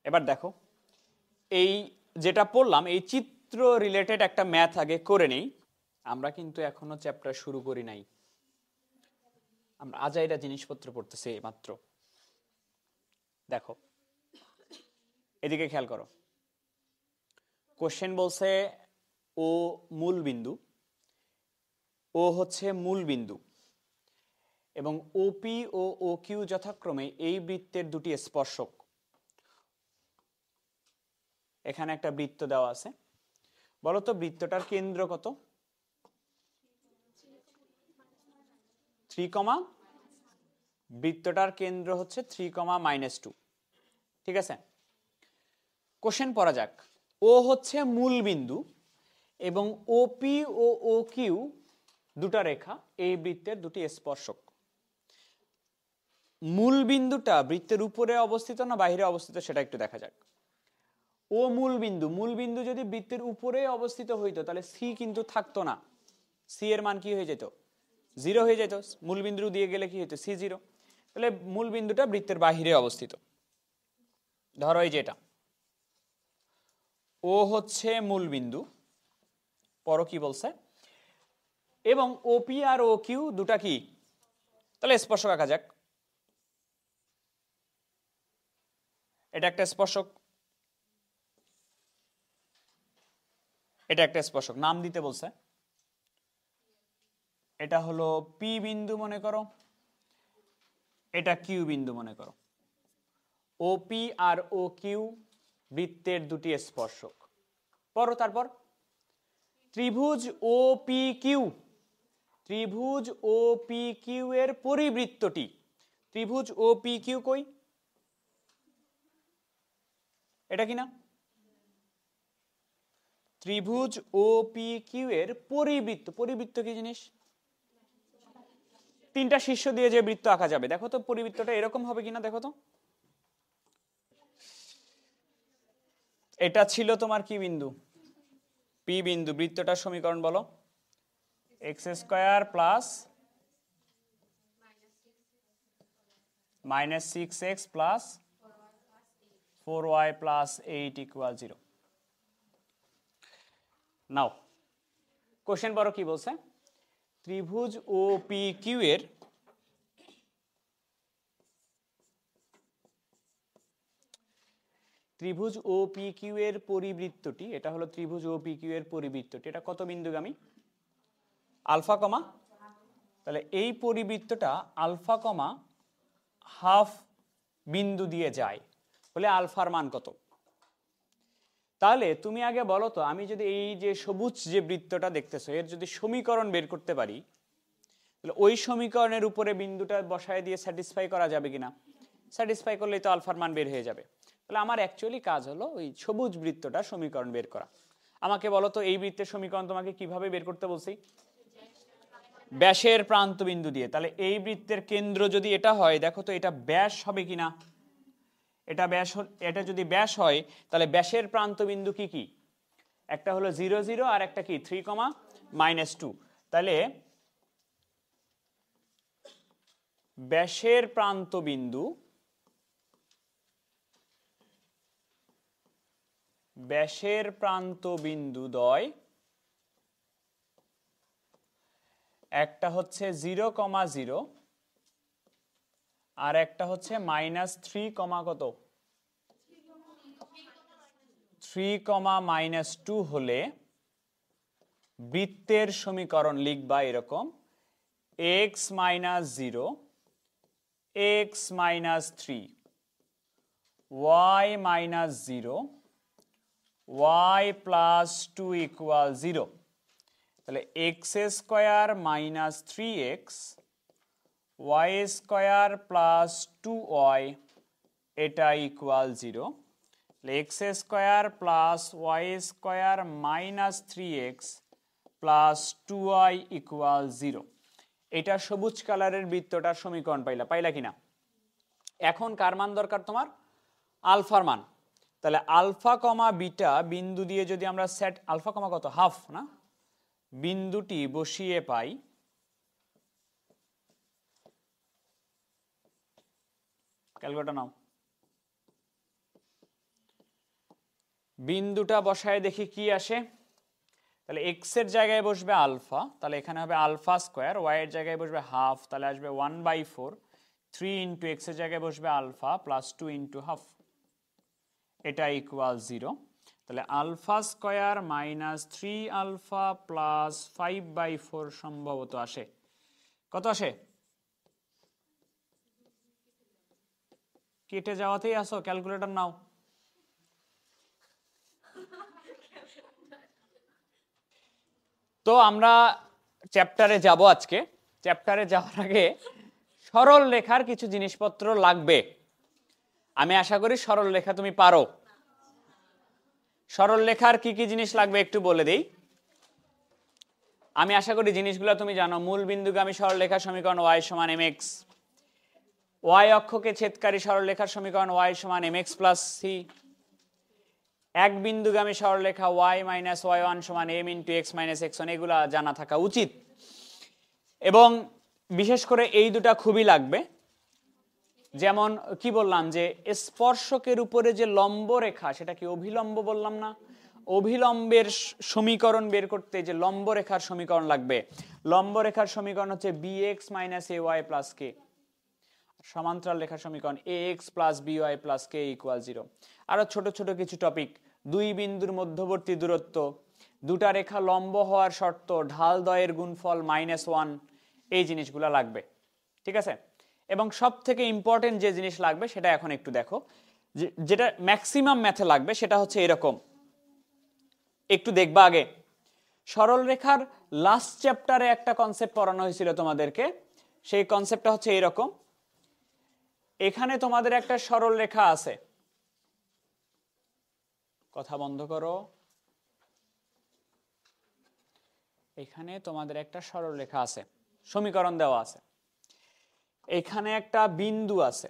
এবার দেখো এই যেটা পড়লাম এই চিত্র রিলেটেড একটা ম্যাথ আগে করে নেই। আমরা কিন্তু এখনো চ্যাপ্টার শুরু করি নাই, আমরা আজাইরা জিনিসপত্র পড়তেছি মাত্র। দেখো এদিকে খেয়াল করো, কোশ্চেন বলছে ও মূল বিন্দু, ও হচ্ছে মূল বিন্দু এবং ওপি ও ও কিউ যথাক্রমে এই বৃত্তের দুটি স্পর্শক। এখানে একটা বৃত্ত দেওয়া আছে, বলো তো বৃত্তটার কেন্দ্র কত? 3, বৃত্তটার কেন্দ্র হচ্ছে 3, -2। ঠিক আছে, কোশ্চেন পড়া যাক। ও হচ্ছে মূল বিন্দু এবং ওপি ও ও কিউ দুটা রেখা এই বৃত্তের দুটি স্পর্শক। মূল বিন্দুটা বৃত্তের উপরে অবস্থিত না বাইরে অবস্থিত সেটা একটু দেখা যাক। ও মূল বিন্দু, মূল বিন্দু যদি বৃত্তের উপরে অবস্থিত হইতো তাহলে সি কিন্তু থাকতো না, সি এর মান কি হয়ে যেত? 0 হয়ে যেত। মূল বিন্দু দিয়ে গেলে কি হতো? C0। তাহলে মূল বিন্দুটা বৃত্তের বাহিরে অবস্থিত। ধরো এই যেটা ও হচ্ছে মূল বিন্দু, পর কি বলছে, এবং ওপি আর ও কিউ দুটা কি, তাহলে স্পর্শক আঁকা যাক। এটা একটা স্পর্শক, এটা একটা স্পর্শক, নাম দিতে বলছে। এটা হলো পি বিন্দু মনে করো, এটা কিউ বিন্দু মনে করো। ওপি আর ও কিউ বৃত্তের দুটি স্পর্শক। পড়ো তারপর ত্রিভুজ ও পি কিউ, ত্রিভুজ ও পি কিউ এর পরিবৃত্তটি। ত্রিভুজ ও পি কিউ কই? এটা কি না? ত্রিভুজ ও পি কিউ এর পরিবৃত্ত, পরিবৃত্ত কি জিনিস? তিনটা শীর্ষ দিয়ে যে বৃত্ত আঁকা যাবে, দেখো তো পরিবৃত্তটা এরকম হবে কিনা দেখো তো। এটা ছিল তোমার কি বিন্দু? পি বিন্দু। বৃত্তটার সমীকরণ বলো। x² plus -6x plus 4y plus 8 = 0। Now question বড় কি বলছে, ত্রিভুজ ও পি কিউ এর ত্রিভুজ ও পি কিউ এর পরিবৃত্তটি, এটা হলো ত্রিভুজ ও পি কিউ এর পরিবৃত্তটি, এটা কত বিন্দুগামী? আলফা কমা, তাহলে এই পরিবৃত্তটা আলফা কমা হাফ বিন্দু দিয়ে যায়, বলে আলফার মান কত? তাহলে তুমি আগে বলো তো, আমি যদি এই যে সবুজ যে বৃত্তটা দেখতেছো এর যদি সমীকরণ বের করতে পারি, তাহলে ওই সমীকরণের উপরে বিন্দুটা বসায় দিয়ে স্যাটিসফাই করা যাবে কিনা? স্যাটিসফাই করলেই তো আলফার মান বের হয়ে যাবে। তাহলে আমার অ্যাকচুয়ালি কাজ হলো ওই সবুজ বৃত্তটার সমীকরণ বের করা। আমাকে বলো তো এই বৃত্তের সমীকরণ তোমাকে কিভাবে বের করতে বলছি? ব্যাসের প্রান্ত বিন্দু দিয়ে। তাহলে এই বৃত্তের কেন্দ্র যদি এটা হয়, দেখো তো এটা ব্যাস হবে কিনা? এটা ব্যাস, এটা যদি ব্যাস হয় তাহলে ব্যাসের প্রান্ত বিন্দু কি কি? একটা হলো 0, 0 আর একটা কি 3, -2। তাহলে ব্যাসের প্রান্ত বিন্দু, ব্যাসের প্রান্ত বিন্দু দ্বয়, একটা হচ্ছে 0, 0 আর একটা হচ্ছে -3, কত 3, -2 হলে বৃত্তের সমীকরণ লিখবা এরকম x - 0 x - 3 y - 0 y + 2 = 0। তাহলে x² - 3x y² + 2y এটা = 0। x² + y² - 3x + 2y = 0। এটা সবুজ কালারের বৃত্তটার সমীকরণ পাইলা কিনা? এখন কার মান দরকার তোমার? আলফার মান। তাহলে আলফা কমা বিটা বিন্দু দিয়ে যদি আমরা সেট, আলফা কমা কত হাফ না, বিন্দুটি বসিয়ে পাই, ক্যালকুলেটর নাও, বিন্দুটা বসায় দেখি কি আসে। তাহলে এক্স এর জায়গায় বসবে আলফা, তাহলে এখানে হবে আলফা স্কোয়ার। ওয়াই এর জায়গায় বসবে হাফ, তাহলে আসবে 1/4। 3 ইন্টু এক্স এর জায়গায় বসবে আলফা প্লাস 2 ইন্টু হাফ, এটা ইকুয়াল 0। তাহলে alpha square minus 3 alpha plus 5/4 সম্ভবত আসে। কত আসে? কেটে যাওয়াতেই আসো, ক্যালকুলেটর নাও। তো আমরা চ্যাপ্টারে যাব আজকে। চ্যাপ্টারে যাওয়ার আগে সরল রেখার কিছু জিনিসপত্র লাগবে। আমি আশা করি সরল রেখা তুমি পারো। সরল রেখার কি কি জিনিস লাগবে একটু বলে দেই। আমি আশা করি জিনিসগুলো তুমি জানো। মূল বিন্দুগামী সরলরেখার সমীকরণ y সমান mx, y অক্ষকে ছেদকারী সরলরেখার সমীকরণ y সমান mx প্লাস c, এক বিন্দুগামী সরলরেখা y মাইনাস y1 সমান m into x minus x1, এগুলা জানা থাকা উচিত। এবং বিশেষ করে এই দুটা খুবই লাগবে। যেমন কি বললাম যে স্পর্শকের উপরে যে লম্ব রেখা, সেটা কি অভিলম্ব বললাম না? অভিলম্বের সমীকরণ বের করতে যে লম্ব রেখার সমীকরণ লাগবে। লম্ব রেখার সমীকরণ হচ্ছে bx minus ay plus k। সমান্তরাল রেখার সমীকরণ ax plus by plus k equal 0। আরো ছোট ছোট কিছু টপিক, দুই বিন্দুর মধ্যবর্তী দূরত্ব, দুটা রেখা লম্ব হওয়ার শর্ত, ঢাল দ্বয়ের গুণফল -1, এই জিনিসগুলো লাগবে। ঠিক আছে? এবং সব থেকে ইম্পর্টেন্ট যে জিনিস লাগবে সেটা এখন একটু দেখো। যেটা ম্যাক্সিমাম ম্যাথে লাগবে সেটা হচ্ছে এরকম, একটু দেখবা আগে। সরল রেখার লাস্ট চ্যাপ্টারে একটা কনসেপ্ট পড়ানো হয়েছিল তোমাদেরকে। সেই কনসেপ্টটা হচ্ছে এরকম। এখানে তোমাদের একটা সরল রেখা আছে, কথা বন্ধ করো। এখানে তোমাদের একটা সরল রেখা আছে, সমীকরণ দেওয়া আছে। এখানে একটা বিন্দু আছে,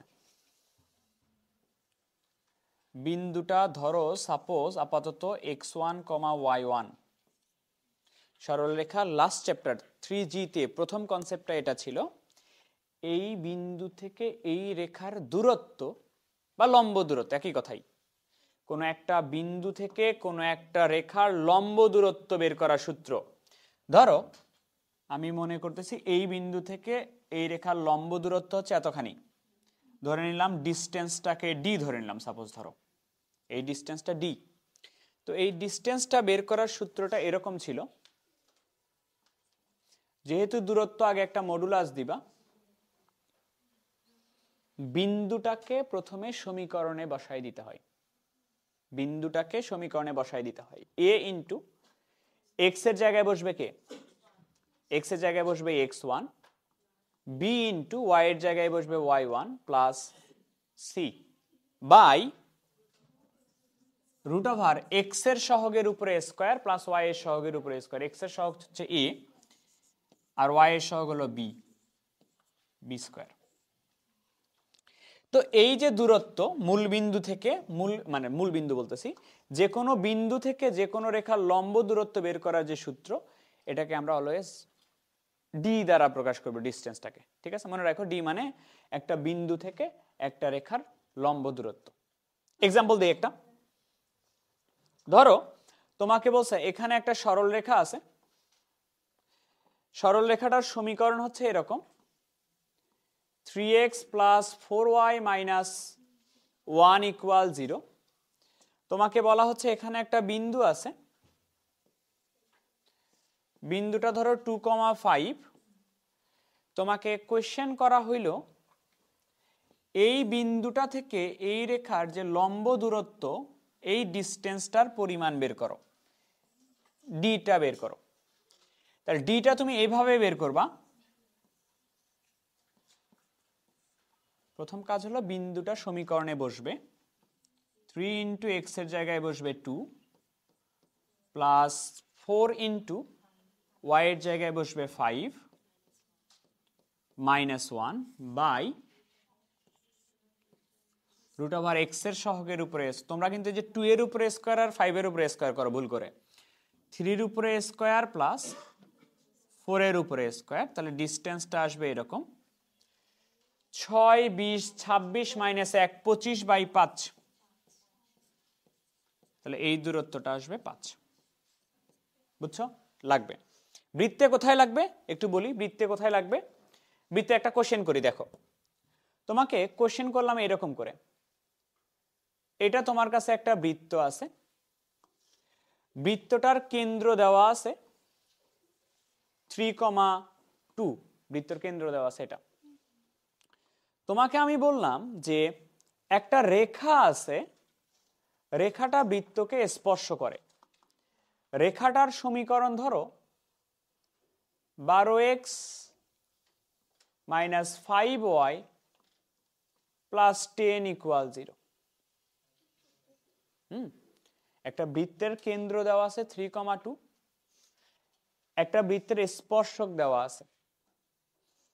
বিন্দুটা ধরো সাপোজ আপাতত x1, y1। সরলরেখার লাস্ট চ্যাপ্টার 3G তে প্রথম কনসেপ্টটা এটা ছিল, এই বিন্দু থেকে এই রেখার দূরত্ব বা লম্ব দূরত্ব একই কথাই। কোনো একটা বিন্দু থেকে কোনো একটা রেখার লম্ব দূরত্ব বের করার সূত্র। ধরো আমি মনে করতেছি এই বিন্দু থেকে এই রেখার লম্ব দূরত্ব হচ্ছে এতখানি, ধরে নিলাম ডিস্টেন্সটাকে ডি ধরে নিলাম। সাপোজ ধরো এই ডিস্টেন্সটা ডি। তো এই ডিস্টেন্সটা বের করার সূত্রটা এরকম ছিল, যেহেতু দূরত্ব আগে একটা মডুলাস দিবা, বিন্দুটাকে প্রথমে সমীকরণে বসায় দিতে হয়। বিন্দুটাকে সমীকরণে বসায় দিতে হয়। a ইন্টু এক্স এর জায়গায় বসবে কে? এক্স এর জায়গায় বসবে x1, b ইন্টু ওয়াই এর জায়গায় বসবে y1 plus c by root over x এর সহগের উপরে স্কোয়ার প্লাস ওয়াই এর সহগের উপরে স্কোয়ার। এক্স এর সহগ হচ্ছে a আর ওয়াই এর সহগ হলো b স্কোয়ার। তো এই যে দূরত্ব মূল বিন্দু থেকে, মূল বিন্দু বলতেছি, যে কোনো বিন্দু থেকে যে কোনো রেখার লম্ব দূরত্ব বের করার যে সূত্র, এটাকে আমরা অলওয়েজ ডি দ্বারা প্রকাশ করব, ডিস্টেন্সটাকে। ঠিক আছে? মনে রাখো ডি মানে একটা বিন্দু থেকে একটা রেখার লম্ব দূরত্ব। এক্সাম্পল দিই একটা। ধরো তোমাকে বলছে এখানে একটা সরল রেখা আছে, সরল রেখাটার সমীকরণ হচ্ছে এরকম, 3x plus 4y minus 1 equal 0। তোমাকে বলা হচ্ছে এখানে একটা বিন্দু আছে, বিন্দুটা ধরো 2,5। তোমাকে কোয়েশ্চেন করা হইল এই বিন্দুটা থেকে এই রেখার যে লম্ব দূরত্ব, এই ডিস্টেন্সটার পরিমাণ বের করো, ডিটা বের করো। তাহলে ডিটা তুমি এইভাবে বের করবা। প্রথম কাজ হলো বিন্দুটা সমীকরণে বসবে, 3 ইন্টু এক্স এর জায়গায় বসবে 2 প্লাস 4 ইন্টু ওয়াই এর জায়গায় বসবে 5 minus 1 by root over x এর সহগের উপরে। তোমরা কিন্তু যে 2 এর উপরে স্কোয়ার আর 5 এর উপরে স্কোয়ার করো ভুল করে। 3 এর উপরে স্কোয়ার প্লাস 4 এর উপরে স্কোয়ার, তাহলে ডিস্টেন্সটা আসবে এরকম 6, 20, 26 মাইনাস 1, 25/5। তাহলে এই দূরত্বটা আসবে 5। বুঝছো? লাগবে। বৃত্তে কোথায় লাগবে একটু বলি, বৃত্তে কোথায় লাগবে। বৃত্তে একটা কোশ্চেন করি, দেখো তোমাকে কোশ্চেন করলাম এরকম করে, এটা তোমার কাছে একটা বৃত্ত আছে, বৃত্তটার কেন্দ্র দেওয়া আছে 3,2, বৃত্তের কেন্দ্র দেওয়া আছে এটা। তোমাকে আমি বললাম যে একটা রেখা আছে, রেখাটা বৃত্তকে স্পর্শ করে। রেখাটার সমীকরণ ধরো 12x - 5y + 10 = 0। একটা বৃত্তের কেন্দ্র দেওয়া আছে 3,2, একটা বৃত্তের স্পর্শক দেওয়া আছে।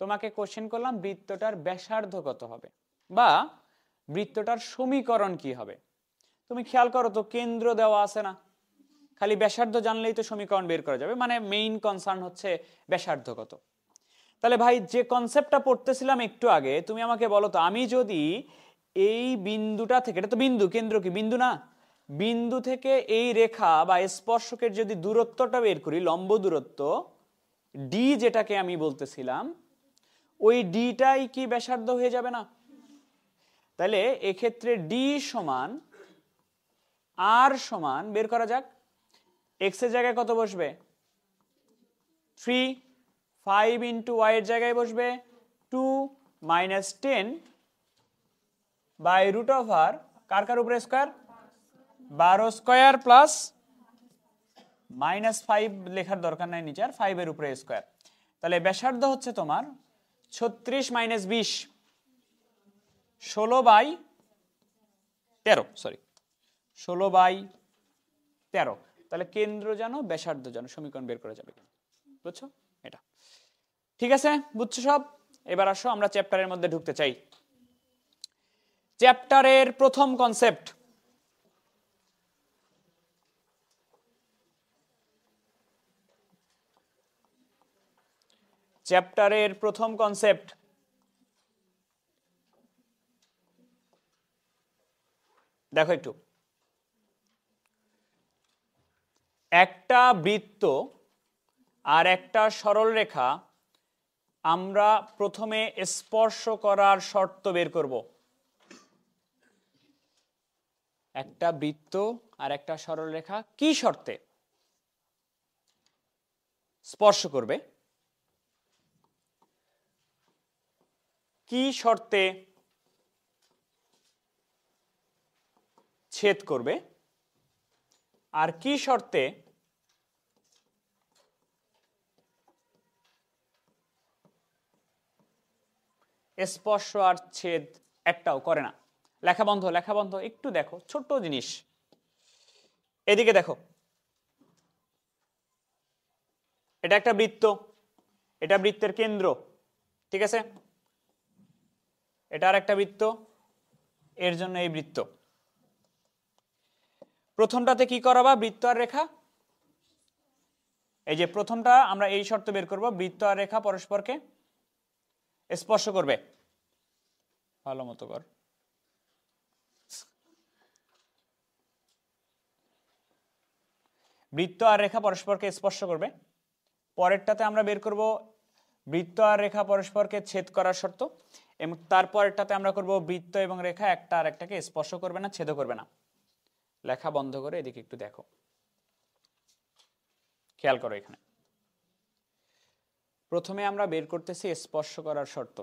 তোমাকে কোশ্চেন করলাম বৃত্তটার ব্যাসার্ধ কত হবে বা বৃত্তটার সমীকরণ কি হবে। তুমি খেয়াল করো তো, কেন্দ্র দেওয়া আছে না, খালি ব্যাসার্ধ জানলেই তো সমীকরণ বের করা যাবে, মানে মেইন কনসার্ন হচ্ছে ব্যাসার্ধ কত। তাহলে ভাই যে কনসেপ্টটা পড়তেছিলাম একটু আগে, তুমি আমাকে বলো তো, আমি যদি এই বিন্দুটা থেকে, এটা তো বিন্দু, কেন্দ্র কি বিন্দু না, বিন্দু থেকে এই রেখা বা স্পর্শকের যদি দূরত্বটা বের করি, লম্ব দূরত্ব ডি যেটাকে আমি বলতেছিলাম, ওই ডিটাই কি ব্যাসার্ধ হয়ে যাবে না? তাহলে এক্ষেত্রে ডি সমান আর সমান, বের করা যাক, এক্স এর জায়গায় কত বসবে 3, 5 ইন্টু ওয়াই এর জায়গায় বসবে 2 - 10 বাই রুট ওভার কার কার উপরে স্কোয়ার 12 স্কোয়ার প্লাস -5 লেখার দরকার নাই নিচে, আর 5 এর উপরে স্কোয়ার। তাহলে ব্যাসার্ধ হচ্ছে তোমার 36 - 20 16/13, সরি 16/13। তাহলে কেন্দ্র জানো, ব্যাসার্ধ জানো, সমীকরণ বের করা যাবে। বুঝছো? এটা ঠিক আছে, বুঝছো সব? এবার আসো আমরা চ্যাপ্টারের মধ্যে ঢুকতে চাই। চ্যাপ্টারের প্রথম কনসেপ্ট, চ্যাপ্টারের প্রথম কনসেপ্ট, দেখো একটু, একটা বৃত্ত আর একটা সরল রেখা আমরা প্রথমে স্পর্শ করার শর্ত বের করব। একটা বৃত্ত আর একটা সরল রেখা কি শর্তে স্পর্শ করবে, কি শর্তে ছেদ করবে, আর কি শর্তে স্পর্শ আর ছেদ একটাও করে না। লেখা বন্ধ, লেখা বন্ধ, একটু দেখো, ছোট্ট জিনিস, এদিকে দেখো, এটা একটা বৃত্ত, এটা বৃত্তের কেন্দ্র, ঠিক আছে, এটা আর একটা বৃত্ত, এর জন্য এই বৃত্ত। প্রথমটাতে কি করাবা, বৃত্ত আর রেখা, এই যে প্রথমটা আমরা এই শর্ত বের করব, বৃত্ত আর রেখা পরস্পরকে স্পর্শ করবে। ভালো মতো কর, বৃত্ত আর রেখা পরস্পরকে স্পর্শ করবে। পরেরটাতে আমরা বের করব বৃত্ত আর রেখা পরস্পরকে ছেদ করার শর্ত, এবং তারপরেরটাতে আমরা করব বৃত্ত এবং রেখা একটা আর একটাকে স্পর্শ করবে না, ছেদ করবে না। লেখা বন্ধ করে এদিকে একটু দেখো, খেয়াল করো, এখানে প্রথমে আমরা বের করতেছি স্পর্শ করার শর্ত।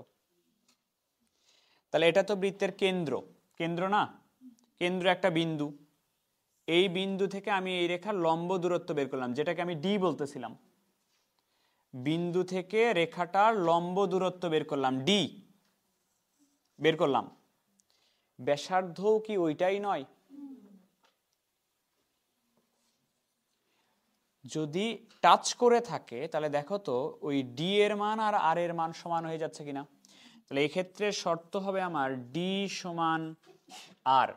তাহলে এটা তো বৃত্তের কেন্দ্র, কেন্দ্র না, কেন্দ্র একটা বিন্দু, এই বিন্দু থেকে আমি এই রেখার লম্ব দূরত্ব বের করলাম, যেটাকে আমি ডি বলতেছিলাম। বিন্দু থেকে রেখাটার লম্ব দূরত্ব বের করলাম, ডি বের করলাম। ব্যাসার্ধও কি ওইটাই নয়? যদি টাচ করে থাকে তাহলে দেখো তো ওই ডি এর মান আর আর এর মান সমান হয়ে যাচ্ছে কিনা। তাহলে এই ক্ষেত্রে শর্ত হবে আমার ডি সমান আর।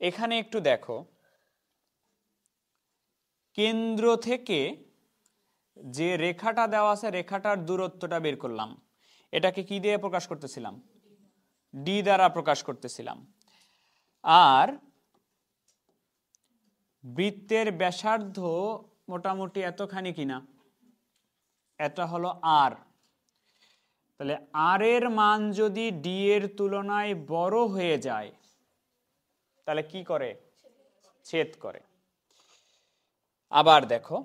এখানে একটু দেখো, কেন্দ্র থেকে যে রেখাটা দেওয়া আছে, রেখাটার দূরত্বটা বের করলাম, এটাকে কি দিয়ে প্রকাশ করতেছিলাম, ডি দ্বারা প্রকাশ করতেছিলাম। আর বৃত্তের ব্যাসার্ধ মোটামুটি এতখানি কিনা, এটা হলো আর। তাহলে আর এর মান যদি ডি এর তুলনায় বড় হয়ে যায় তাহলে কি করে? ছেদ করে। আবার দেখো,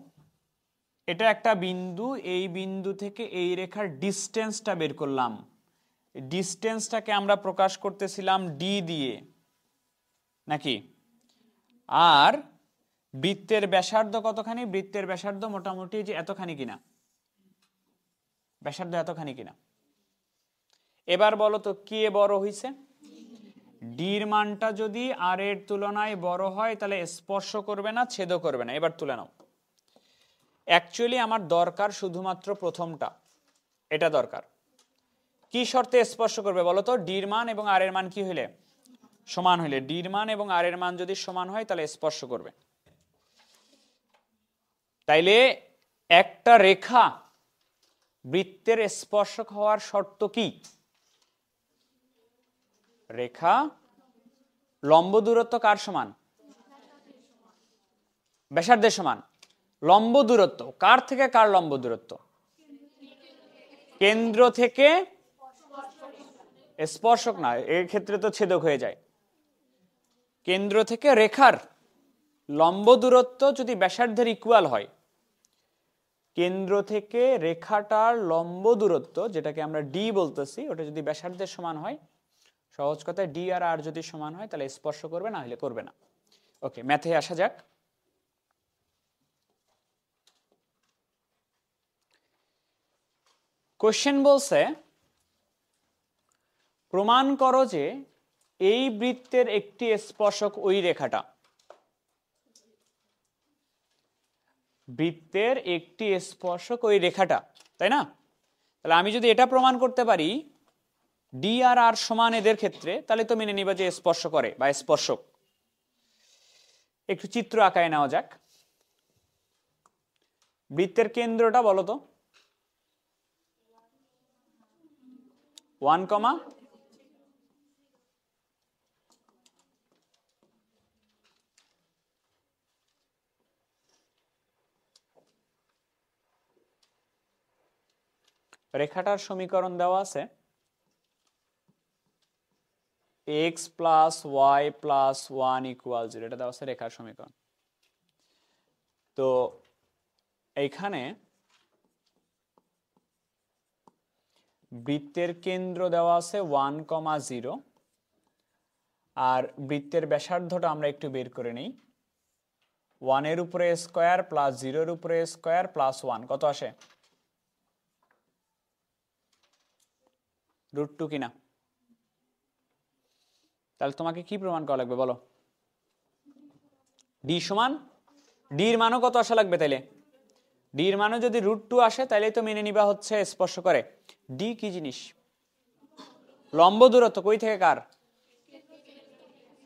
এটা একটা বিন্দু, এই বিন্দু থেকে এই রেখার ডিস্টেন্সটা বের করলাম। ডিস্টেন্সটাকে আমরা প্রকাশ করতেছিলাম ডি দিয়ে, নাকি? আর বৃত্তের ব্যাসার্ধ কতখানি? বৃত্তের ব্যাসার্ধ মোটামুটি যে এতখানি কিনা, ব্যাসার্ধ এতখানি কিনা। এবার বলো তো কে বড় হইছে? ডির মানটা যদি আর এর তুলনায় বড় হয় তাহলে স্পর্শ করবে না, ছেদও করবে না। এবার তুলে নাও। অ্যাকচুয়ালি আমার দরকার শুধুমাত্র প্রথমটা, এটা দরকার। কি শর্তে স্পর্শ করবে বলো তো? ডির মান এবং আর এর মান কি হইলে? সমান হইলে। ডির মান এবং আর এর মান যদি সমান হয় তাহলে স্পর্শ করবে। তাইলে একটা রেখা বৃত্তের স্পর্শক হওয়ার শর্ত কি? রেখা লম্ব দূরত্ব কার সমান? ব্যাসার্ধের সমান। লম্ব দূরত্ব কার থেকে কার লম্ব দূরত্ব? কেন্দ্র থেকে স্পর্শক না, এর ক্ষেত্রে তো ছেদক হয়ে যায়। কেন্দ্র থেকে রেখার লম্ব দূরত্ব যদি ব্যাসার্ধের ইকুয়াল হয়, কেন্দ্র থেকে রেখাটার লম্ব দূরত্ব যেটাকে আমরা ডি বলতেছি, ওটা যদি ব্যাসার্ধের সমান হয়, সহজ কথায় ডি আর আর যদি সমান হয় তাহলে স্পর্শ করবে, না হলে করবে না। ওকে, ম্যাথে আসা যাক। কোশ্চেন বলছে প্রমাণ করো যে এই বৃত্তের একটি স্পর্শক ওই রেখাটা। বৃত্তের একটি স্পর্শক ওই রেখাটা, তাই না? তাহলে আমি যদি এটা প্রমাণ করতে পারি ডি আর আর সমান এদের ক্ষেত্রে, তাহলে তো মেনে নিবা যে স্পর্শ করে বা স্পর্শক। একটু চিত্র আঁকায় নেওয়া যাক। বৃত্তের কেন্দ্রটা বলো তো? 1, রেখাটার সমীকরণ দেওয়া আছে x plus y plus 1 equal 0, এটা দেওয়া আছে রেখার সমীকরণ। তো এইখানে বৃত্তের কেন্দ্র দেওয়া আছে 1, 0, আর বৃত্তের ব্যাসার্ধটা আমরা একটু বের করে নিই। 1 এর উপরে স্কোয়ার প্লাস 0 এর উপরে স্কোয়ার প্লাস 1 কত আসে? √2 কিনা? তাহলে তোমাকে কি প্রমাণ করা লাগবে বলো? ডি সমান, ডির মানও কত আসা লাগবে? তাইলে ডির মানও যদি √2 আসে তাইলে তো মেনে নিবা হচ্ছে স্পর্শ করে। ডি কি জিনিস? লম্ব দূরত্ব কই থেকে কার?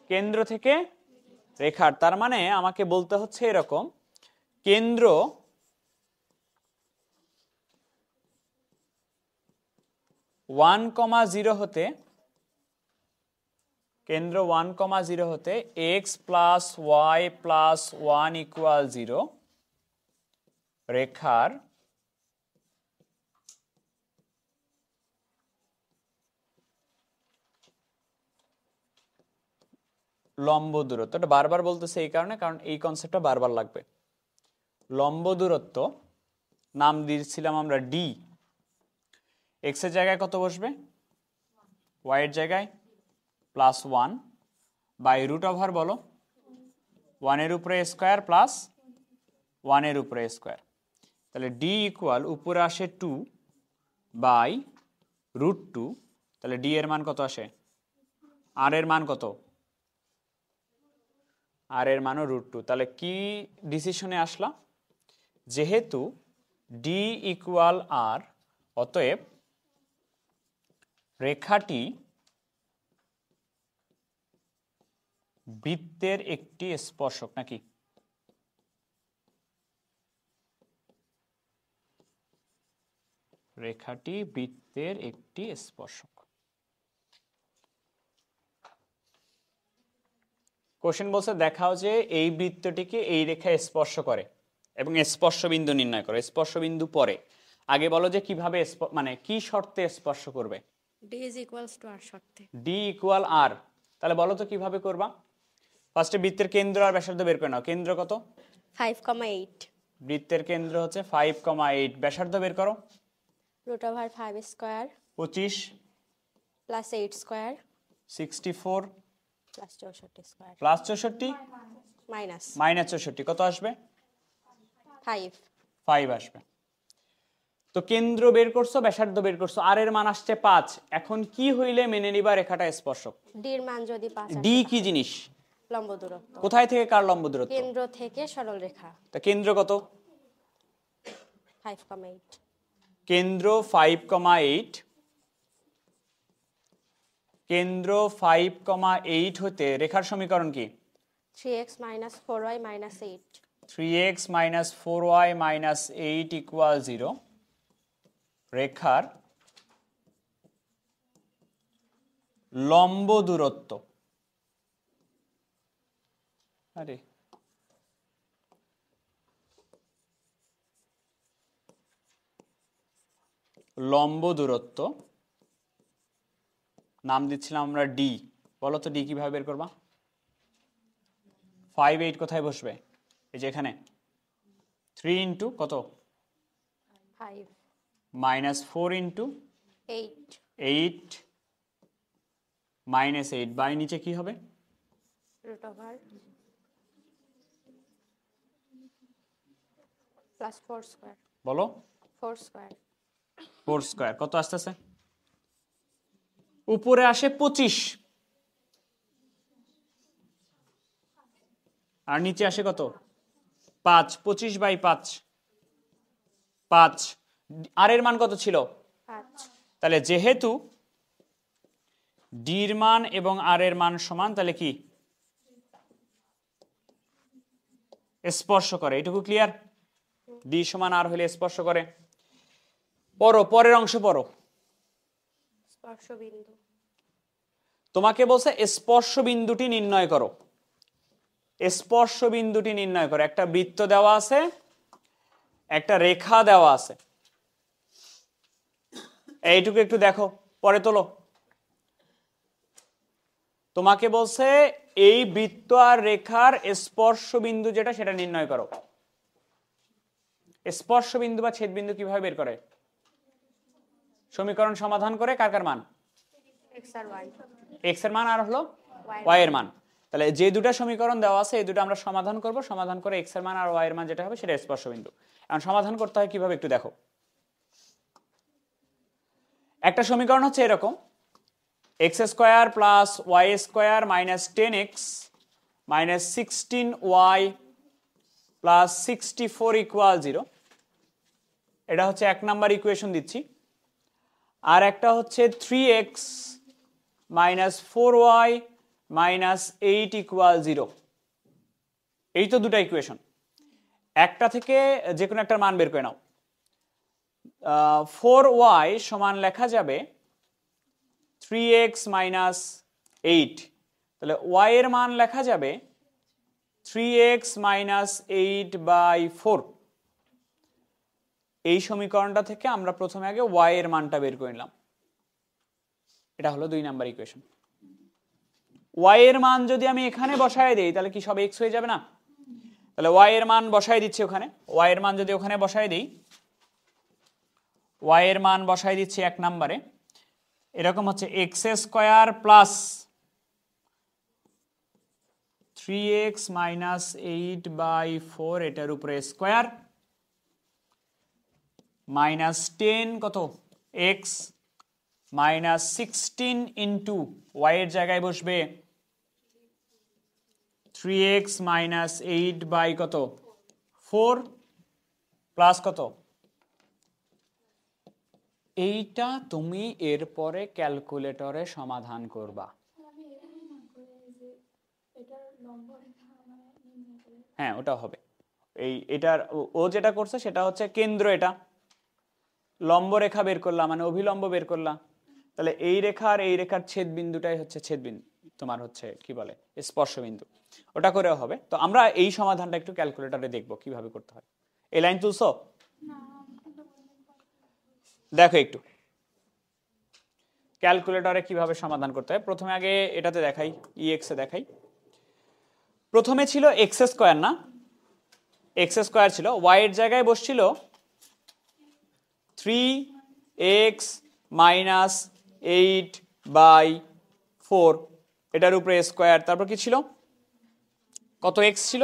কেন্দ্র থেকে রেখার। তার মানে আমাকে বলতে হচ্ছে এরকম, কেন্দ্র 1, 0 হতে, কেন্দ্র 1, 0 হতে x plus y plus 1 equal 0 রেখার লম্ব দূরত্ব। এটা বারবার বলতেছে এই কারণে, কারণ এই কনসেপ্টটা বারবার লাগবে। লম্ব দূরত্ব নাম দিয়েছিলাম আমরা ডি। এক্স এর জায়গায় কত বসবে? ওয়াই এর জায়গায় প্লাস 1 বাই √, বলো 1 এর উপরে স্কোয়ার প্লাস 1 এর উপরে স্কোয়ার। তাহলে ডি ইকুয়াল উপরে আসে 2 বাই √2। তাহলে ডি এর মান কত আসে? আর এর মান কত? আর এর মানও √2। তাহলে কি ডিসিশনে আসলা? যেহেতু ডি ইকুয়াল আর, অতএব রেখাটি বৃত্তের একটি স্পর্শক, নাকি? রেখাটি বৃত্তের একটি স্পর্শক। কোশ্চেন বলছে দেখাও যে এই বৃত্তটিকে এই রেখায় স্পর্শ করে এবং স্পর্শ বিন্দু নির্ণয় করো। স্পর্শ বিন্দু পরে আগে বলো যে কিভাবে মানে কি শর্তে স্পর্শ করবে। d is equals to r শর্তে। d equal r। তাহলে বলো তো কিভাবে করবা। ফার্স্টে বৃত্তের কেন্দ্র আর ব্যাসার্ধ বের করে নাও। কেন্দ্র কত? 5,8। বৃত্তের কেন্দ্র হচ্ছে 5,8। ব্যাসার্ধ বের করো। √5 square 25 plus 8 square 64 plus 64 square plus 64 minus minus 64 কত আসবে? 5। 5 আসবে। তো কেন্দ্র বের করছো, ব্যাসার্ধ বের করছো, আর এর মান আসছে 5। এখন কি হইলে মেনে নিবা রেখাটা স্পর্শক? d এর মান যদি 5 আসে ডি কি জিনিস? লম্ব দূরত্ব। কোথায় থেকে কার লম্ব দূরত্ব? কেন্দ্র থেকে সরল রেখা। তা কেন্দ্র কত? 5,8। কেন্দ্র 5,8। কেন্দ্র 5,8 হতে রেখার সমীকরণ কি? 3x 4y 8। 3x 4y 8 equal 0। রেখার লম্ব দূরত্ব, আরে লম্ব দূরত্ব নাম দিচ্ছিলাম আমরা ডি। বলো তো ডি কিভাবে বের করবা? 5,8 কোথায় বসবে? এই যে এখানে 3 ইন্টু কত? 5 -4 ইন্টু 8 8 -8 বাই নিচে কি হবে? √, প্লাস 4 স্কয়ার। বলো 4 স্কয়ার 4 স্কয়ার কত আসতেছে? উপরে আসে 25 আর নিচে আসে কত? 5। 25 বাই 5 5। আর এর মান কত ছিল? 5। তাহলে যেহেতু ডির মান এবং আর এর মান সমান, তাহলে কি স্পর্শ করে। এটুকু ক্লিয়ার? ডি সমান আর হলে স্পর্শ করে। পরের অংশ পড়ো। স্পর্শ বিন্দু। তোমাকে বলছে স্পর্শ বিন্দুটি নির্ণয় করো। স্পর্শ বিন্দুটি নির্ণয় করো। একটা বৃত্ত দেওয়া আছে, একটা রেখা দেওয়া আছে। এইটুকু একটু দেখো, পরে তোলো। তোমাকে বলছে এই বৃত্ত আর রেখার স্পর্শ বিন্দু যেটা, সেটা নির্ণয় করো। স্পর্শ বিন্দু বা ছেদ বিন্দু কিভাবে বের করে? সমীকরণ সমাধান করে কার কার মান? x আর y। x এর মান আর হলো y y এর মান। তাহলে যে দুটো সমীকরণ দেওয়া আছে এই দুটো আমরা সমাধান করব। সমাধান করে x এর মান আর y এর মান যেটা হবে সেটা স্পর্শ বিন্দু। এখন সমাধান করতে হয় কিভাবে একটু দেখো। একটা সমীকরণ হচ্ছে এরকম, x square plus y square minus 10x minus 16y plus 64 equal 0। এটা হচ্ছে 1 নাম্বার ইকুয়েশন দিচ্ছি। আর একটা হচ্ছে 3x minus 4y minus 8 equal 0। এই তো দুটো ইকুয়েশন। একটা থেকে যে কোনো একটা মান বের করে নাও। 4y সমান লেখা যাবে 3x মাইনাস 8। তাহলে y এর মান লেখা যাবে 3x মাইনাস 8 বাই 4। এই সমীকরণটা থেকে আমরা প্রথমে আগে y এর মানটা বের করে নিলাম। এটা হলো 2 নাম্বার ইকুয়েশন। y এর মান যদি আমি এখানে বসায় দেই তাহলে কি সব x হয়ে যাবে না? তাহলে y এর মান বসায় দিচ্ছি ওখানে। y এর মান যদি ওখানে বসায় দেই, y এর মান বসায় দিচ্ছি 1 নম্বরে। এরকম হচ্ছে x square plus 3x minus 8 by 4 এটার উপরে স্কয়ার মাইনাস 10 কত x মাইনাস 16 ইন্টু y এর জায়গায় বসবে 3x মাইনাস 8 বাই কত 4 প্লাস কত। এইটা তুমি এরপরে ক্যালকুলেটরে সমাধান করবা। হ্যাঁ ওটা হবে। এটার ও যেটা করছে সেটা হচ্ছে কেন্দ্র, এটা লম্ব রেখা বের করলাম মানে অভিলম্ব বের করলাম। তাহলে এই রেখা আর এই রেখার ছেদ বিন্দুটাই হচ্ছে ছেদ বিন্দু। তোমার হচ্ছে কি বলে স্পর্শবিন্দু, ওটা করেও হবে। তো আমরা এই সমাধানটা একটু ক্যালকুলেটরে দেখব কিভাবে করতে হয়। এই লাইন তুলছো? দেখো একটু ক্যালকুলেটরে কিভাবে সমাধান করতে হয়। প্রথমে আগে এটাতে দেখাই, ইএক্স এ দেখাই। প্রথমে ছিল এক্স স্কোয়ার, না এক্স স্কোয়ার ছিল, ওয়াই এর জায়গায় বসছিল 3x মাইনাস 8/4, এটার উপরে স্কোয়ার, তারপর কি ছিল, কত এক্স ছিল,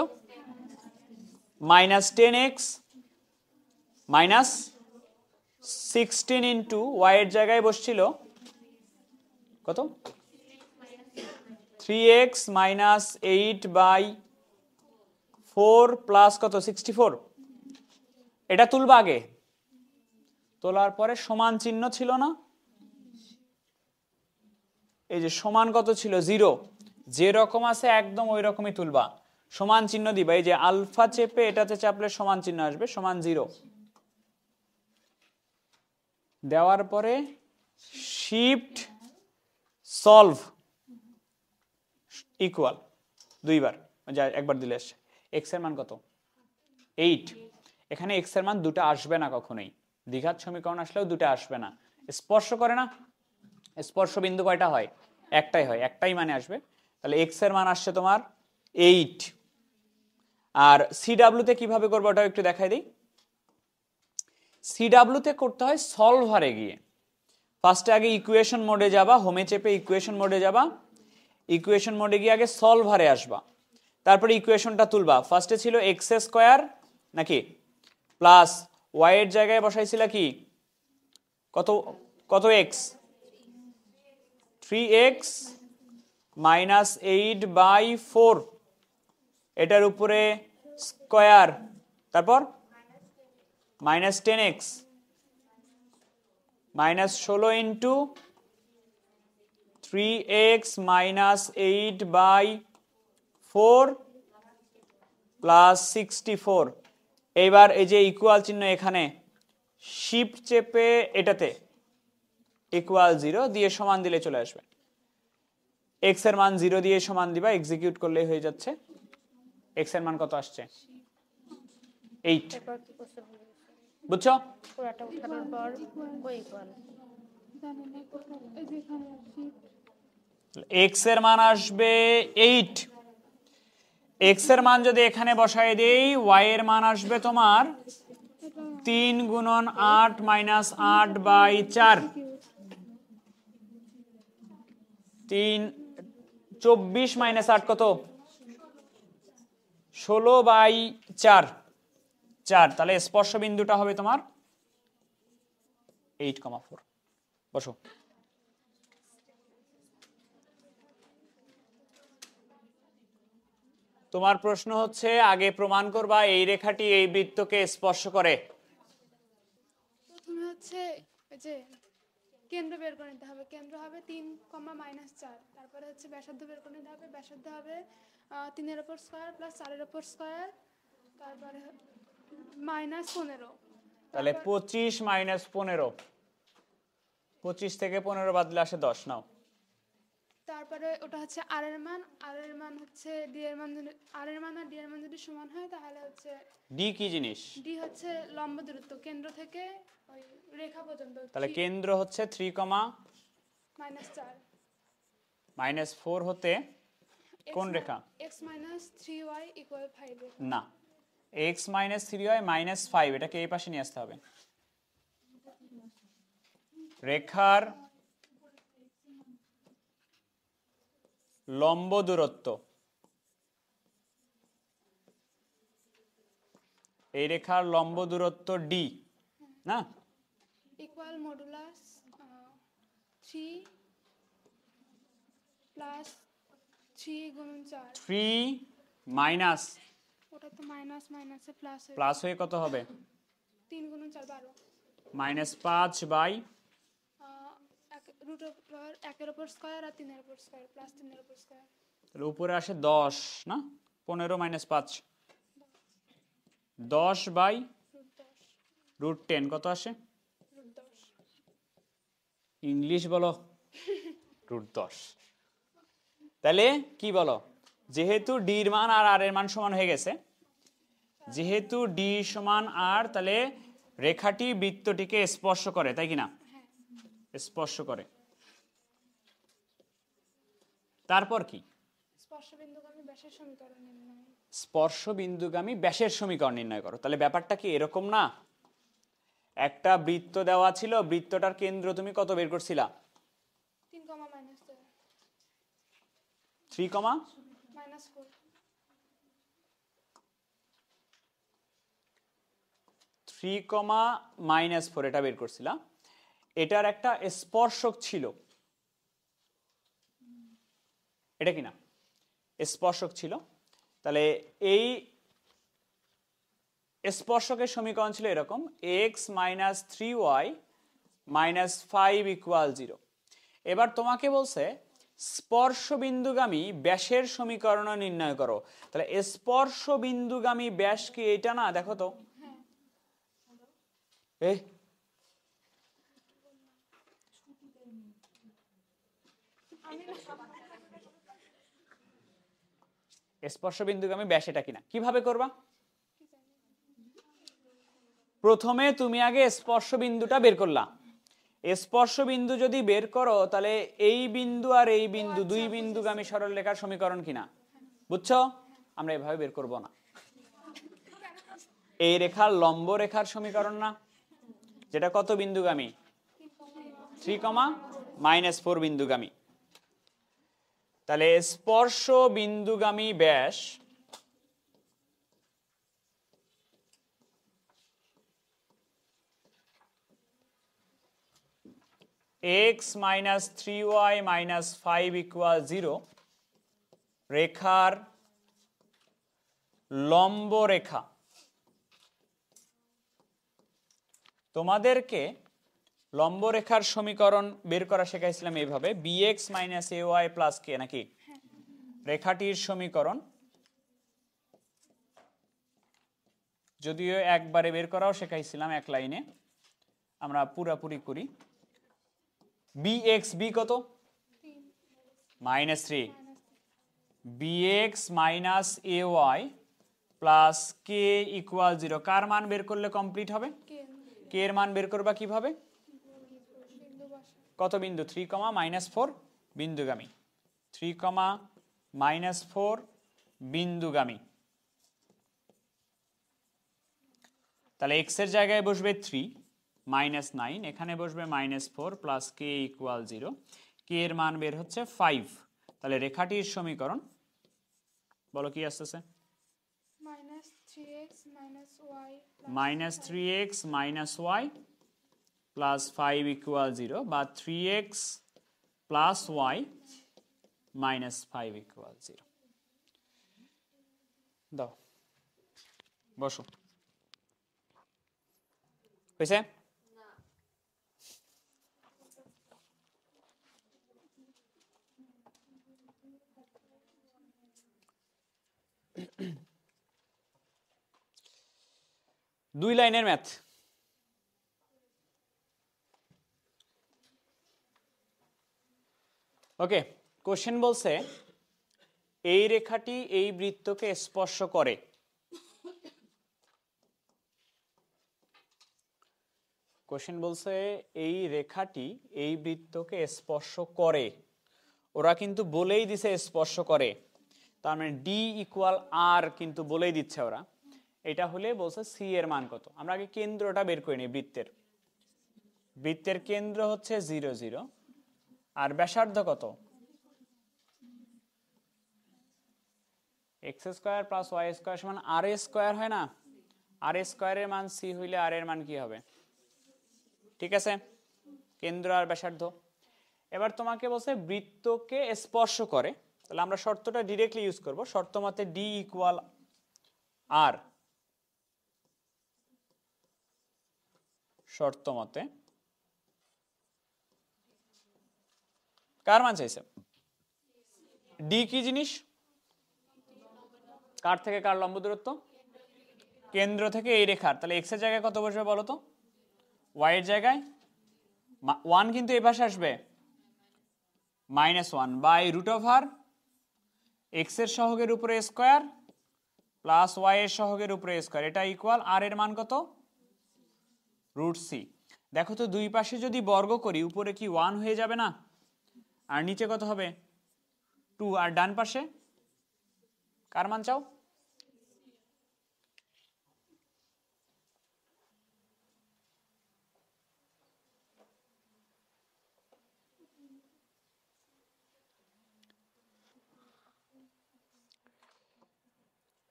-10x মাইনাস 16 ইন্টু ওয়াই এর জায়গায় বসছিল কত, 3x মাইনাস 8/4 প্লাস কত 64। এটা তুলবা আগে, তোলার পরে সমান চিহ্ন ছিল না, এই যে সমান কত ছিল 0, যে রকম আছে একদম ওই রকমই তুলবা, সমান চিহ্ন দিবা, এই যে আলফা চেপে এটাতে চাপলে সমান চিহ্ন আসবে, সমান 0 দেওয়ার পরে শিফট সলভ ইকুয়াল দুইবার, যা একবার দিলে আসছে। এক্স এর মান কত 8, এখানে এক্স এর মান দুটো আসবে না কখনোই, দ্বিঘাত সমীকরণ আসলেও দুটো আসবে না, স্পর্শ করে না, স্পর্শ বিন্দু কয়টা হয়, একটাই হয়, একটাই মানে আসবে। তাহলে এক্স এর মান আসছে তোমার 8। আর সিডাব্লিউ তে কিভাবে করবো ওটাও একটু দেখাই দিই। সিডাব্লিউ তে করতে হয় সলভারে গিয়ে, ফার্স্টে আগে ইকুয়েশন মোডে যাবা, হোমে চেপে ইকুয়েশন মোডে যাবা, ইকুয়েশন মোডে গিয়ে আগে সলভারে আসবা, তারপরে ইকুয়েশনটা তুলবা। ফার্স্টে ছিল এক্স স্কোয়ার নাকি প্লাস ওয়াই এর জায়গায় বসাইছিল কি কত, কত এক্স, 3x মাইনাস 8/4, এটার উপরে স্কোয়ার, তারপর -10x minus 16 into 3x minus 8/4 plus 64। এইবার এই যে ইকুয়াল চিহ্ন এখানে শিফট চেপে এটাতে ইকুয়াল 0 দিয়ে সমান দিলে চলে আসবে, এক্স এর মান 0 দিয়ে সমান দিবা, এক্সিকিউট করলেই হয়ে যাচ্ছে। এক্স এর মান কত আসছে 8, এরপর কি করতে হবে? বুঝছো? পুরাটা উঠানোর পর ও ইকুয়াল এক্স এর মান আসবে 8, এক্স এর মান যদি এখানে বসায় দেই, ওয়াই এর মান আসবে তোমার 3 গুণন 8 মাইনাস 8/4, 24 মাইনাস 8 কত 16/4, তাহলে স্পর্শ বিন্দুটা হবে তোমার 8,4। বসো। তোমার প্রশ্ন হচ্ছে আগে প্রমাণ করবা এই রেখাটি এই বৃত্তকে স্পর্শ করে। প্রথমে হচ্ছে এই যে কেন্দ্র বের করে নিতে হবে, কেন্দ্র হবে 3,-4, তারপরে হচ্ছে ব্যাসার্ধ বের করে নিতে হবে, ব্যাসার্ধ হবে 3 এর উপর স্কয়ার প্লাস 4 এর উপর স্কয়ার, তারপরে -15। তাহলে 25 মাইনাস 15, 25 থেকে 15 বাদ দিলে আসে 10। নাও তারপরে ওটা হচ্ছে আর এর মান, আর এর মান হচ্ছে ডি এর মান, আর এর মান আর ডি এর মান যদি সমান হয় তাহলে হচ্ছে ডি কি জিনিস, ডি হচ্ছে লম্ব দূরত্ব কেন্দ্র থেকে ওই রেখা পর্যন্ত। তাহলে কেন্দ্র হচ্ছে 3, -4 হতে কোন রেখা, x - 3y = 5 না x - 3y -5, এটাকে এই পাশে নিয়ে আসতে হবে। রেখার লম্ব দূরত্ব, এই রেখার লম্ব দূরত্ব ডি, না ইকুয়াল মডুলাস 3 প্লাস 3 গুণন 4, 3 মাইনাস ওটা তো মাইনাস মাইনাসে প্লাস হয়ে প্লাস হয়ে কত হবে 3 গুণন 4 12, -5/, রুট ওভার 1 এর উপর স্কয়ার আর 3 এর উপর স্কয়ার প্লাস 3 এর উপর স্কয়ার, তাহলে উপরে আসে 10, না 15 - 5, 10/√10 কত আসে, রুট 10। ইংলিশ বলো √10। তাহলে কি বলো, যেহেতু ডি এর মান আর আর এর মান সমান হয়ে গেছে, যেহেতু ডি সমান আর, তাহলে রেখাটি বৃত্তটিকে স্পর্শ করে, তাই কিনা? স্পর্শ করে। তারপর কি? স্পর্শবিন্দুগামী ব্যাসের সমীকরণ নির্ণয়। স্পর্শ বিন্দুগামী ব্যাসের সমীকরণ নির্ণয় করো। তাহলে ব্যাপারটা কি এরকম না, একটা বৃত্ত দেওয়া ছিল, বৃত্তটার কেন্দ্র তুমি কত বের করছিলা? 3, -4 3, -4 3, -4 এটা বের করছিলা। এটার একটা স্পর্শক ছিল, এটা কি না? স্পর্শক ছিল। তাহলে এই স্পর্শকের সমীকরণ ছিল এরকম, x - 3y - 5 = 0। এবার তোমাকে বলছে স্পর্শ বিন্দুগামী ব্যাসের সমীকরণ নির্ণয় করো। তাহলে স্পর্শ বিন্দুগামী ব্যাস কি এটা না? দেখো তো, এই স্পর্শ বিন্দুগামী ব্যাস এটা কিনা, কিভাবে করবা? প্রথমে তুমি আগে স্পর্শ বিন্দুটা বের করলা। স্পর্শ বিন্দু যদি বের করো, তাহলে এই বিন্দু আর এই বিন্দু, দুই বিন্দুগামী সরল রেখার সমীকরণ কিনা, বুঝছো? আমরা এভাবে বের করব না, এই রেখার লম্ব রেখার সমীকরণ না, যেটা কত বিন্দুগামী? 3, -4 বিন্দুগামী। তাহলে স্পর্শ বিন্দুগামী ব্যাস x - 3y - 5 = 0 রেখার লম্ব রেখা। তোমাদেরকে লম্ব রেখার সমীকরণ বের করা শেখাইছিলাম এইভাবে, bx - ay + k, নাকি? রেখাটির সমীকরণ যদিও একবারে বের করাও শেখাইছিলাম এক লাইনে, আমরা পুরাপুরি করি। bx, b কত? -3। bx - ay + k = 0। কার মান বের করলে কমপ্লিট হবে? k এর মান বের করবা কিভাবে? কত বিন্দু? 3, -4 বিন্দুগামী। 3, -4 বিন্দুগামী। তাহলে x এর জায়গায় বসবে 3, -9, এখানে বসবে -4 + k = 0। k এর মান বের হচ্ছে 5। তাহলে রেখাটির সমীকরণ বলো কি আসতেছে? -3x - y + 5 = 0, বা 3x + y - 5 = 0। দাও, বসো। হয়েছে? দুই লাইনের ম্যাথ। ওকে, কোশ্চেন বলছে এই রেখাটি এই বৃত্তকে স্পর্শ করে। কোশ্চেন বলছে এই রেখাটি এই বৃত্তকে স্পর্শ করে। ওরা কিন্তু বলেই দিছে স্পর্শ করে, তার মানে ডি = আর কিন্তু বলেই দিচ্ছে ওরা। এটা হলে বলছে সি এর মান কত। আমরা আগে কেন্দ্রটা বের করে নিই বৃত্তের। বৃত্তের কেন্দ্র হচ্ছে 0, 0, আর ব্যাসার্ধ কত? x² + y² = r² হয় না? r² এর মান সি হইলে আর এর মান কি হবে? ঠিক আছে, কেন্দ্র আর ব্যাসার্ধ। এবার তোমাকে বলছে বৃত্তকে স্পর্শ করে, তাহলে আমরা শর্তটা ডিরেক্টলি ইউজ করব। শর্ত মতে ডি = আর, শর্ত মতে কার মান চাইছে? ডি কি জিনিস? কার থেকে কার লম্ব দূরত্ব? কেন্দ্র থেকে এই রেখার। তাহলে এক্স এর জায়গায় কত বসবে বলো তো? ওয়াই এর জায়গায় 1 কিন্তু এই পাশে আসবে, -1 √r এক্স এর সহগের উপরে স্কোয়ার প্লাস ওয়াই এর সহগের উপরে স্কোয়ার, এটা ইকুয়াল আর এর মান কত? Root C. দেখো তো দুই পাশে যদি বর্গ করি উপরে কি 1 হয়ে যাবে না? আর নিচে কত হবে? 2। আর ডান পাশে কার মান চাও?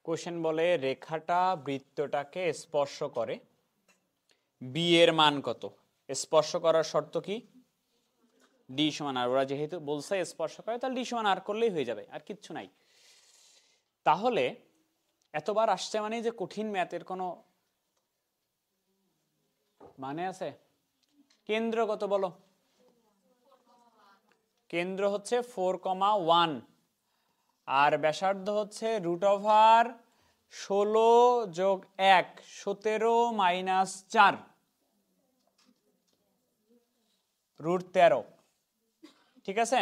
কোশ্চেন বলে রেখাটা বৃত্তটাকে স্পর্শ করে, বি এর মান কত? স্পর্শ করার শর্ত কি? ডি সমান আর। ওরা যেহেতু বলছে স্পর্শ করে তাহলে ডি সমান আর করলেই হয়ে যাবে, আর কিচ্ছু নাই। তাহলে এতবার আসছে মানে যে কঠিন ম্যাথের কোনো মানে আছে? কেন্দ্র কত বলো? কেন্দ্র হচ্ছে 4,1 আর ব্যাসার্ধ হচ্ছে √16 যোগ 1 17 মাইনাস 4 √13। ঠিক আছে,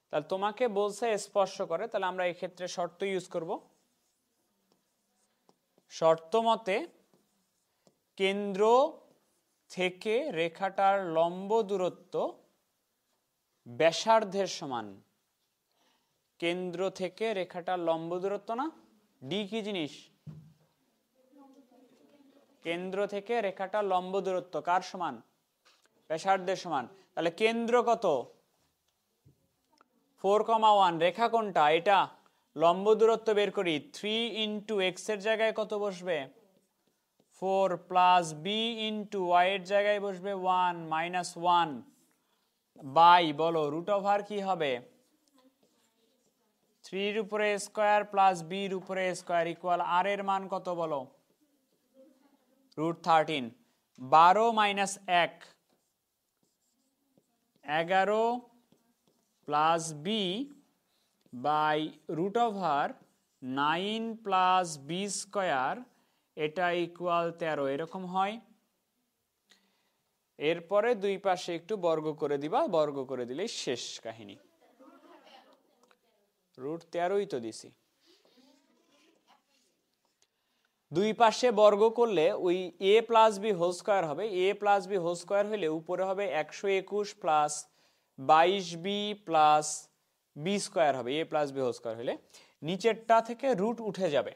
তাহলে তোমাকে বলছে স্পর্শ করে, তাহলে আমরা এই ক্ষেত্রে শর্ত ইউজ করব। শর্ত মতে কেন্দ্র থেকে রেখাটার লম্ব দূরত্ব ব্যাসার্ধের সমান। কেন্দ্র থেকে রেখাটার লম্ব দূরত্ব না, ডি কি জিনিস? কেন্দ্র থেকে রেখাটার লম্ব দূরত্ব কার সমান? ব্যাসার্ধের সমান। তাহলে কেন্দ্র কত? 4,1। রেখা কোনটা? এটা। লম্ব দূরত্ব বের করি। 3 ইন্টু এক্স এর জায়গায় কত বসবে? 4 প্লাস বি ইন্টু ওয়াই এর জায়গায় বসবে 1 মাইনাস 1 বাই বলো √, কি হবে? 3 এর উপরে স্কোয়ার প্লাস বি এর উপরে স্কোয়ার ইকুয়াল আর এর মান কত বলো? √13। 12 minus 1 11 plus b by √9 plus b square, এটা ইকুয়াল 13। এরকম হয়। এরপরে দুই পাশে একটু বর্গ করে দিবা, বর্গ করে দিলেই শেষ কাহিনী। √13ই তো দিছি। দুই পাশে বর্গ করলে ওই a plus b whole square হবে। a plus b whole square হলে উপরে হবে 121 plus 22b plus b square হবে a plus b whole square হলে। নিচেরটা থেকে রুট উঠে যাবে,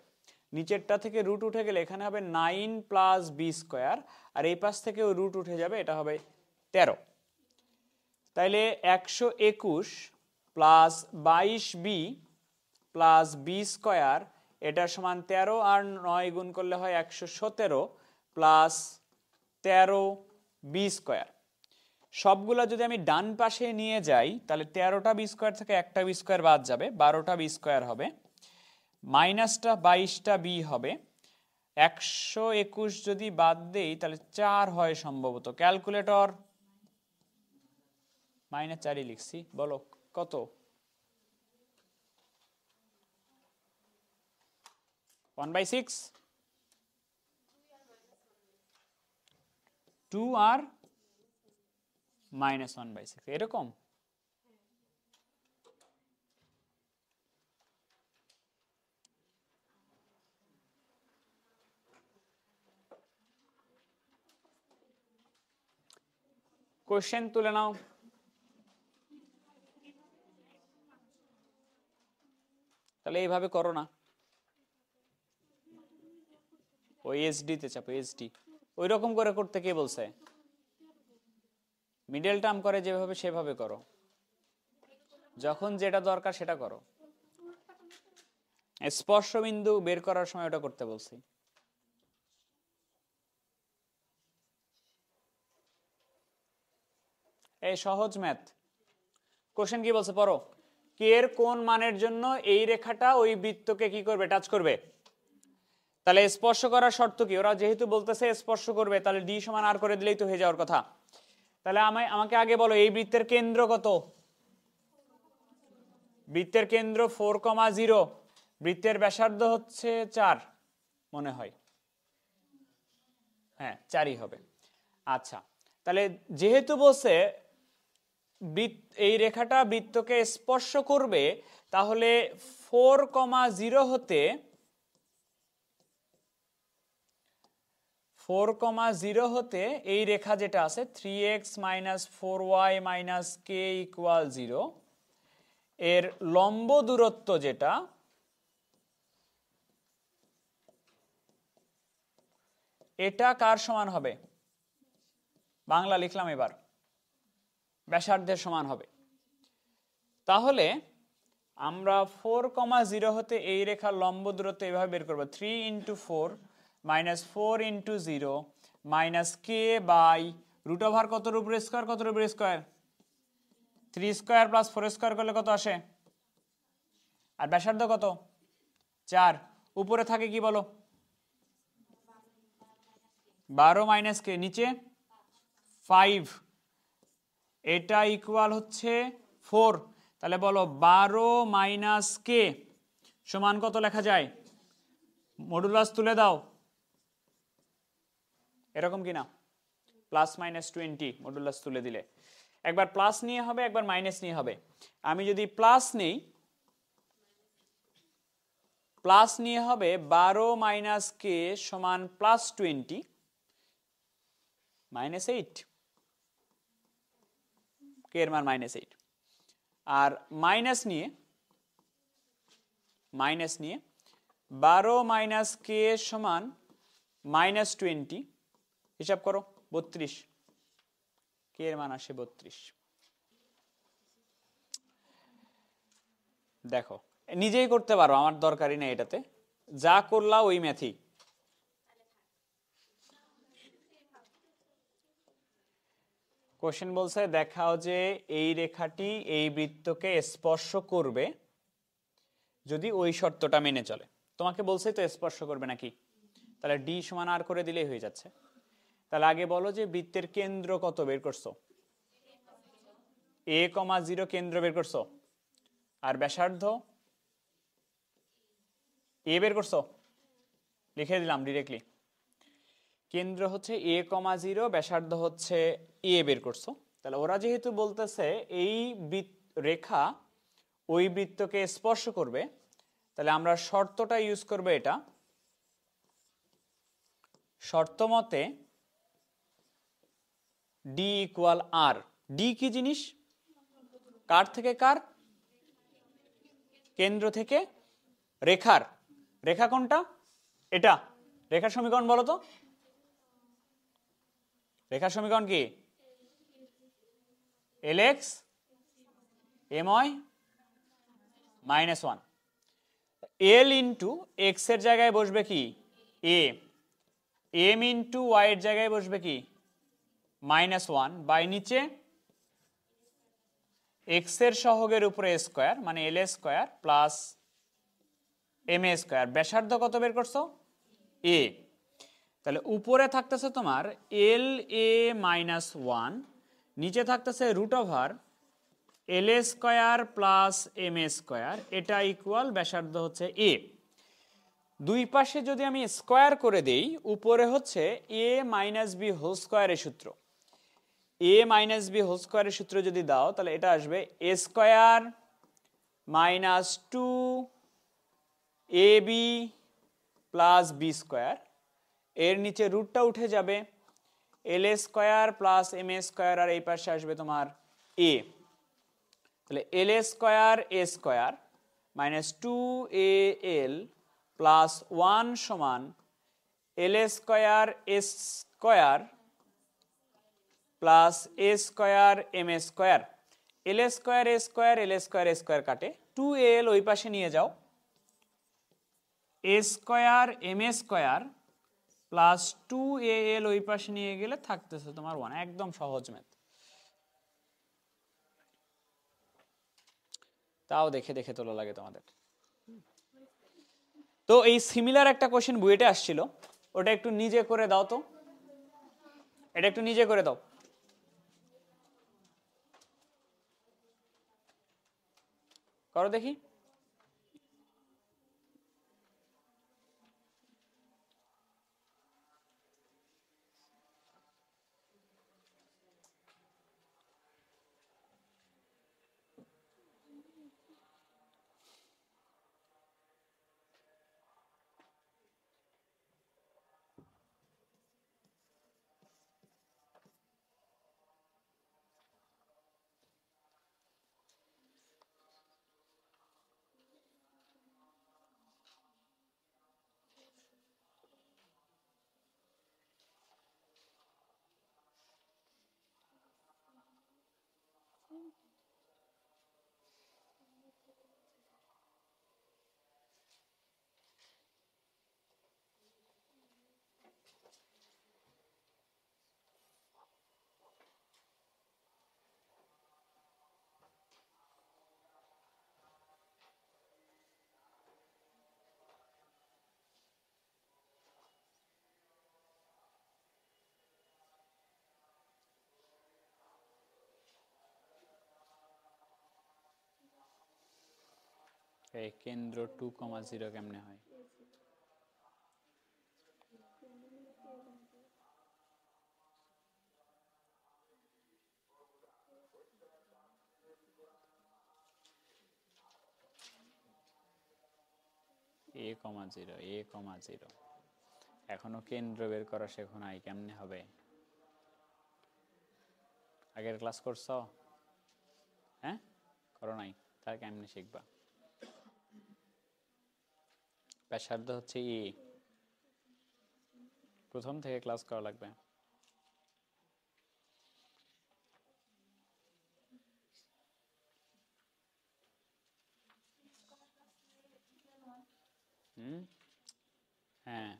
নিচেরটা থেকে রুট উঠে গেলে এখানে হবে 9 প্লাস বি স্কোয়ার, আর এই পাশ থেকেও রুট উঠে যাবে, এটা হবে 13। তাইলে 121 plus 22b plus b square, এটার সমান 13, আর 9 গুণ করলে হয় 117 প্লাস 13 বি স্কোয়ার। সবগুলা যদি আমি ডান পাশে নিয়ে যাই তাহলে 13টা বি স্কোয়ার থেকে একটা বি স্কোয়ার বাদ যাবে, 12টা বি স্কোয়ার হবে, মাইনাসটা 22টা বি হবে। 121 যদি বাদ দেই তাহলে 4 হয় সম্ভবত। ক্যালকুলেটর, -4ই লিখছি, বলো কত? 1/6, 2 আর -1/6 এরকম। কোশ্চেন তুলে নাও। তাহলে এইভাবে করো না, ওই এসডি তে চাপো, এসডি। ওই রকম করে করতে কে বলছে? মিডল টার্ম করে যেভাবে সেভাবে করো, যখন যেটা দরকার সেটা করো। স্পর্শ বিন্দু বের করার সময় ওটা করতে বলছি। এই সহজ ম্যাথ। কোশ্চেন কি বলছে পড়ো। কে এর কোন মানের জন্য এই রেখাটা ওই বৃত্তকে কি করবে? টাচ করবে। তাহলে স্পর্শ করার শর্ত কি? ওরা যেহেতু বলতেছে স্পর্শ করবে, তাহলে ডি সমান আর করে দিলেই তো হয়ে যাওয়ার কথা। তাহলে আমাকে আগে বলো এই বৃত্তের কেন্দ্র কত? বৃত্তের কেন্দ্র 4,0। বৃত্তের ব্যাসার্ধ হচ্ছে 4 মনে হয়, হ্যাঁ 4ই হবে। আচ্ছা, তাহলে যেহেতু বলছে এই রেখাটা বৃত্তকে স্পর্শ করবে, তাহলে 4,0 হতে 4,0 হতে এই রেখা যেটা আছে 3x - 4y - k = 0 এর লম্ব দূরত্ব যেটা এটা কার সমান হবে? বাংলা লিখলাম এবার, ব্যাসার্ধের সমান হবে। তাহলে আমরা 4,0 হতে এই রেখার লম্ব দূরত্ব এভাবে বের করব, 3 × 4 - 4 × 0 - k বাই রুট ওভার কতর উপরে স্কয়ার, কতর উপরে স্কয়ার 3 স্কয়ার প্লাস 4 স্কয়ার করলে কত আসে? আর ব্যাসার্ধ কত? 4। উপরে থাকে কি বলো? 12 - k, নিচে 5, এটা ইকুয়াল হচ্ছে 4। তাহলে বলো 12 - k সমান কত লেখা যায়? মডুলাস তুলে দাও, এরকম কিনা, +-20 মডুলাস তুলে দিলে। একবার প্লাস নিয়ে হবে, একবার মাইনাস নিয়ে হবে। আমি যদি প্লাস নেই, প্লাস নিয়ে হবে 12 - k সমান +20 -8, k এর মান -8। আর মাইনাস নিয়ে 12 - k সমান -20, হিসাব করো 32, k এর মান আসে 32। দেখো নিজেই করতে পারো, আমার দরকারই নেই এটাতে, যা করলা ওই ম্যাথই। কোশ্চেন বলছে দেখাও যে এই রেখাটি এই বৃত্তকে স্পর্শ করবে যদি ওই শর্তটা মেনে চলে। তোমাকে বলছে তো স্পর্শ করবে নাকি, তাহলে ডি সমান আর করে দিলেই হয়ে যাচ্ছে। তাহলে আগে বলো যে বৃত্তের কেন্দ্র কত বের করছো? a,0 কেন্দ্র বের করছো, আর ব্যাসার্ধ এ বের করছো, লিখে দিলাম ডিরেক্টলি। কেন্দ্র হচ্ছে a,0, ব্যাসার্ধ হচ্ছে এ বের করছো। তাহলে ওরা যেহেতু বলতেছে এই রেখা ওই বৃত্তকে স্পর্শ করবে, তাহলে আমরা শর্তটা ইউজ করব, এটা শর্ত মতে ডি ইকুয়াল আর। ডি কি জিনিস? কার থেকে কার? কেন্দ্র থেকে রেখার। রেখা কোনটা? এটা। রেখার সমীকরণ বলো তো, রেখার সমীকরণ কি? lx my -1। l into x এর জায়গায় বসবে কি? a, m ইন্টু y এর জায়গায় বসবে কি? -1 বাই নিচে এক্স এর সহগের উপরে স্কয়ার মানে এল square plus M A square. ব্যাসার্ধ কত বের করছো? এ। তাহলে উপরে থাকতেছে তোমার এল এ -1, নিচে থাকতেছে root over L A square plus M A square, এটা ইকুয়াল ব্যাসার্ধ হচ্ছে এ। দুই পাশে যদি আমি স্কয়ার করে দেই, উপরে হচ্ছে এ মাইনাস বি হোল স্কয়ারের সূত্র। এ মাইনাস বি হোল স্কয়ারের সূত্র যদি দাও, তাহলে এটা আসবে A square minus 2ab plus B square. এর নিচে রুটটা উঠে যাবে, L A square plus M A square, আর এই পাশে আসবে তোমার এ। তাহলে L A square minus 2al plus 1 সমান L A square plus A square M A square. L A square L A square কাটে, 2al ওই পাশে নিয়ে যাও, এ square M A square plus 2al ওই পাশে নিয়ে গেলে থাকতেছে তোমার 1। একদম সহজ ম্যাথ, তাও দেখে দেখে তোলা লাগে তোমাদের। তো এই সিমিলার একটা কোশ্চেন বুয়েটে আসছিল, ওটা একটু নিজে করে দাও তো, এটা একটু নিজে করে দাও। করো দেখি। এই কেন্দ্র 2,0 কেমনে হয়? a,0 এখনো কেন্দ্র বের করা শেখো নাই, কেমনে হবে? আগের ক্লাস করছো? হ্যাঁ, করো নাই? তার কেমনে শিখবা? ব্যাসার্ধ হচ্ছে এ, প্রথম থেকে ক্লাস করা লাগবে। হ্যাঁ,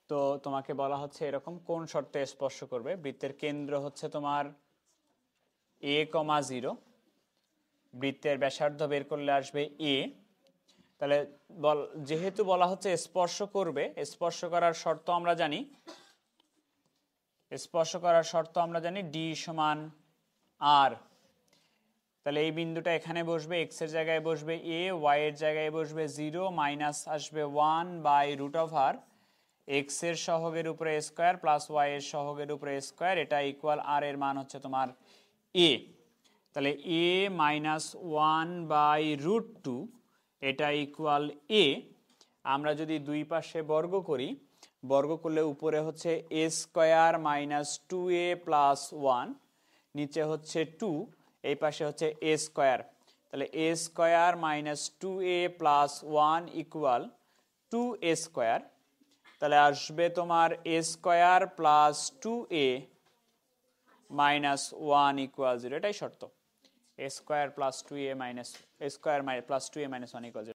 তো তোমাকে বলা হচ্ছে এরকম কোন শর্তে স্পর্শ করবে। বৃত্তের কেন্দ্র হচ্ছে তোমার a,0, বৃত্তের ব্যাসার্ধ বের করলে আসবে a। তাহলে যেহেতু বলা হচ্ছে স্পর্শ করবে, স্পর্শ করার শর্ত আমরা জানি, d সমান r। তাহলে এই বিন্দুটা এখানে বসবে, x এর জায়গায় বসবে a, y এর জায়গায় বসবে 0, মাইনাস আসবে 1/√r, x এর সহগের উপরে স্কয়ার প্লাস y এর সহগের উপরে স্কয়ার, এটা ইকুয়াল r এর মান হচ্ছে তোমার a। তাহলে a মাইনাস 1/√2 এটা ইকুয়াল a। আমরা যদি দুই পাশে বর্গ করি, বর্গ করলে উপরে হচ্ছে a square minus 2a plus 1, নিচে হচ্ছে 2, এই পাশে হচ্ছে a স্কয়ার। তাহলে a square minus 2a plus 1 equal 2a square. তাহলে আসবে তোমার a square plus 2a minus 1 equal 0, এটাই শর্ত। a square plus 2a minus a square plus 2a minus 1 equal 0।